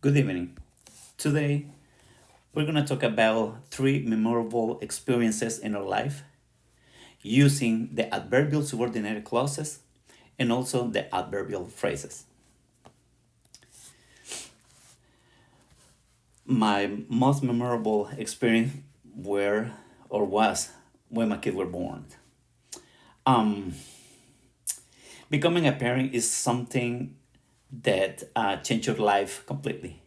Good evening. Today, we're going to talk about three memorable experiences in our life using the adverbial subordinated clauses and also the adverbial phrases. My most memorable experience were or was when my kids were born. Um, Becoming a parent is something that changed your life completely.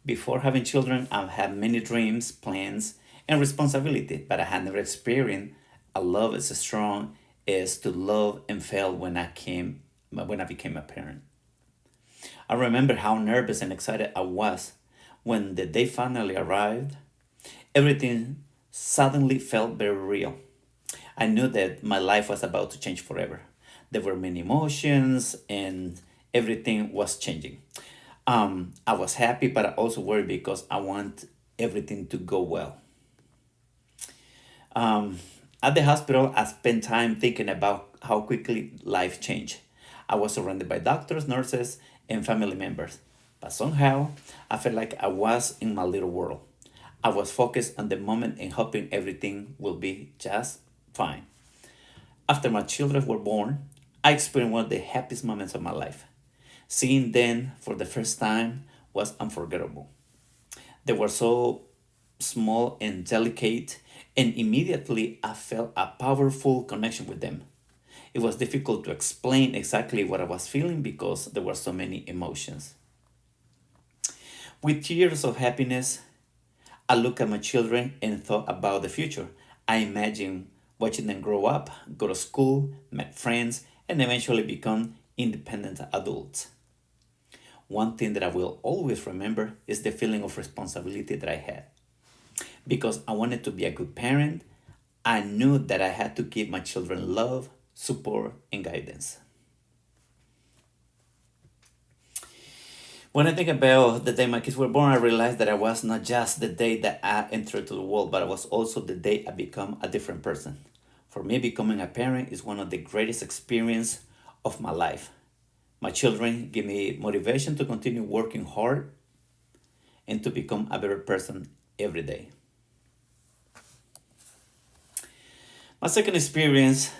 Before having children, I've had many dreams, plans, and responsibility, but I had never experienced a love as strong as to love and feel when I became a parent. I remember how nervous and excited I was when the day finally arrived. Everything suddenly felt very real. I knew that my life was about to change forever. There were many emotions and everything was changing. I was happy, but I also worried because I want everything to go well. At the hospital, I spent time thinking about how quickly life changed. I was surrounded by doctors, nurses, and family members, but somehow I felt like I was in my little world. I was focused on the moment and hoping everything will be just fine. After my children were born, I experienced one of the happiest moments of my life. Seeing them for the first time was unforgettable. They were so small and delicate, and immediately I felt a powerful connection with them. It was difficult to explain exactly what I was feeling because there were so many emotions. With tears of happiness, I looked at my children and thought about the future. I imagined watching them grow up, go to school, make friends, and eventually become independent adults. One thing that I will always remember is the feeling of responsibility that I had. Because I wanted to be a good parent, I knew that I had to give my children love, support, and guidance. When I think about the day my kids were born, I realized that I was not just the day that I entered to the world, but it was also the day I become a different person. For me, becoming a parent is one of the greatest experiences of my life. My children give me motivation to continue working hard and to become a better person every day. My second experience,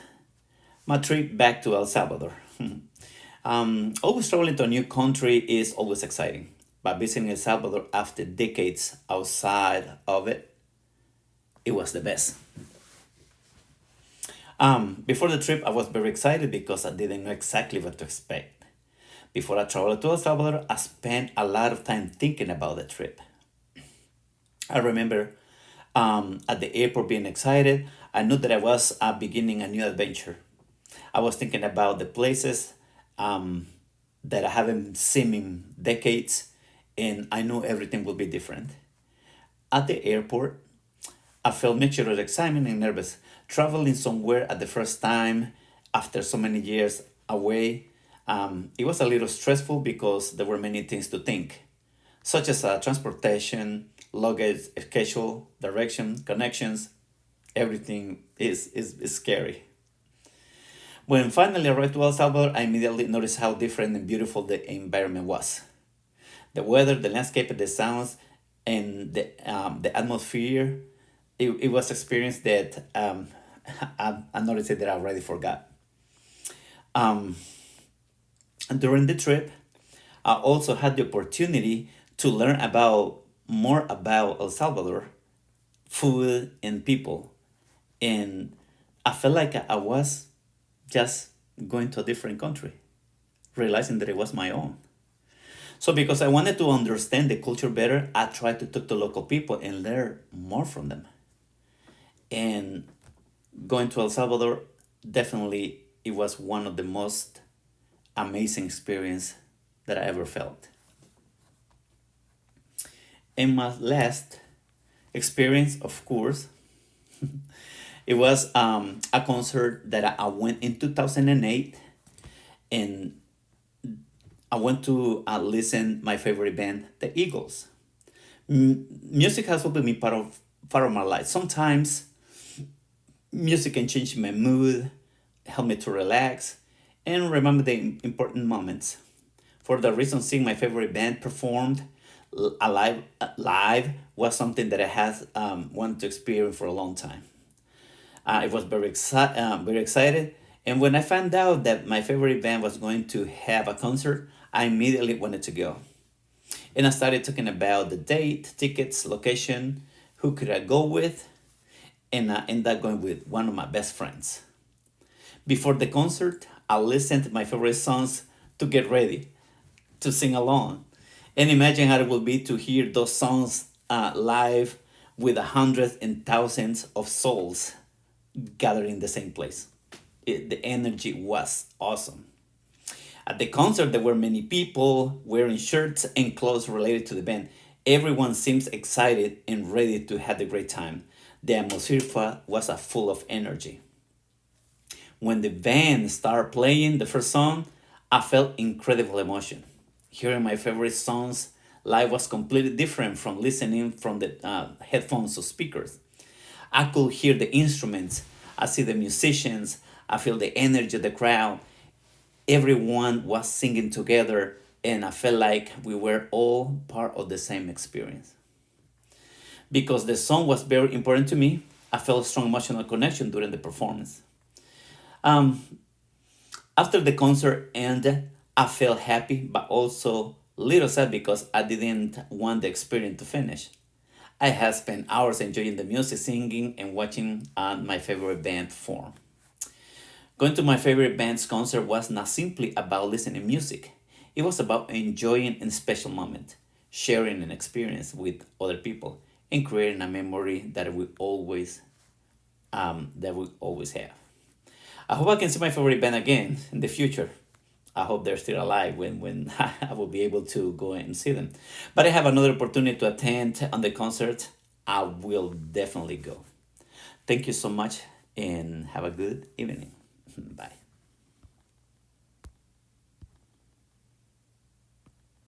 my trip back to El Salvador. Always traveling to a new country is always exciting, but visiting El Salvador after decades outside of it, it was the best. Before the trip, I was very excited because I didn't know exactly what to expect. Before I traveled to El Salvador, I spent a lot of time thinking about the trip. I remember at the airport being excited. I knew that I was beginning a new adventure. I was thinking about the places um, that I haven't seen in decades, and I knew everything will be different. At the airport, I felt mixture of excitement and nervous. Traveling somewhere at the first time after so many years away, it was a little stressful because there were many things to think, such as transportation, luggage, schedule, direction, connections. Everything is scary. When finally arrived to El Salvador, I immediately noticed how different and beautiful the environment was. The weather, the landscape, the sounds, and the atmosphere. It was experience that I noticed that I already forgot. Um, and during the trip, I also had the opportunity to learn about more about El Salvador, food and people, and I felt like I was just going to a different country, realizing that it was my own. So because I wanted to understand the culture better, I tried to talk to local people and learn more from them. And going to El Salvador, definitely it was one of the most amazing experience that I ever felt. And my last experience, of course, it was a concert that I went in 2008, and I went to listen my favorite band, the Eagles. Music has always been part of my life. Sometimes music can change my mood, help me to relax, and remember the important moments. For the reason, seeing my favorite band performed live was something that I had wanted to experience for a long time. I was very excited. And when I found out that my favorite band was going to have a concert, I immediately wanted to go. And I started talking about the date, tickets, location, who could I go with, and I ended up going with one of my best friends. Before the concert, I listened to my favorite songs to get ready to sing along. And imagine how it will be to hear those songs live with hundreds and thousands of souls gathered in the same place. The energy was awesome. At the concert, there were many people wearing shirts and clothes related to the band. Everyone seems excited and ready to have a great time. The atmosphere was full of energy. When the band started playing the first song, I felt incredible emotion. Hearing my favorite songs live was completely different from listening from the headphones or speakers. I could hear the instruments, I see the musicians, I feel the energy of the crowd. Everyone was singing together, and I felt like we were all part of the same experience. Because the song was very important to me, I felt a strong emotional connection during the performance. Um, After the concert ended, I felt happy but also little sad because I didn't want the experience to finish. I had spent hours enjoying the music, singing, and watching my favorite band perform. Going to my favorite band's concert was not simply about listening music. It was about enjoying a special moment, sharing an experience with other people, and creating a memory that we always have. I hope I can see my favorite band again in the future. I hope they're still alive when I will be able to go and see them. But I have another opportunity to attend on the concert. I will definitely go. Thank you so much and have a good evening. Bye.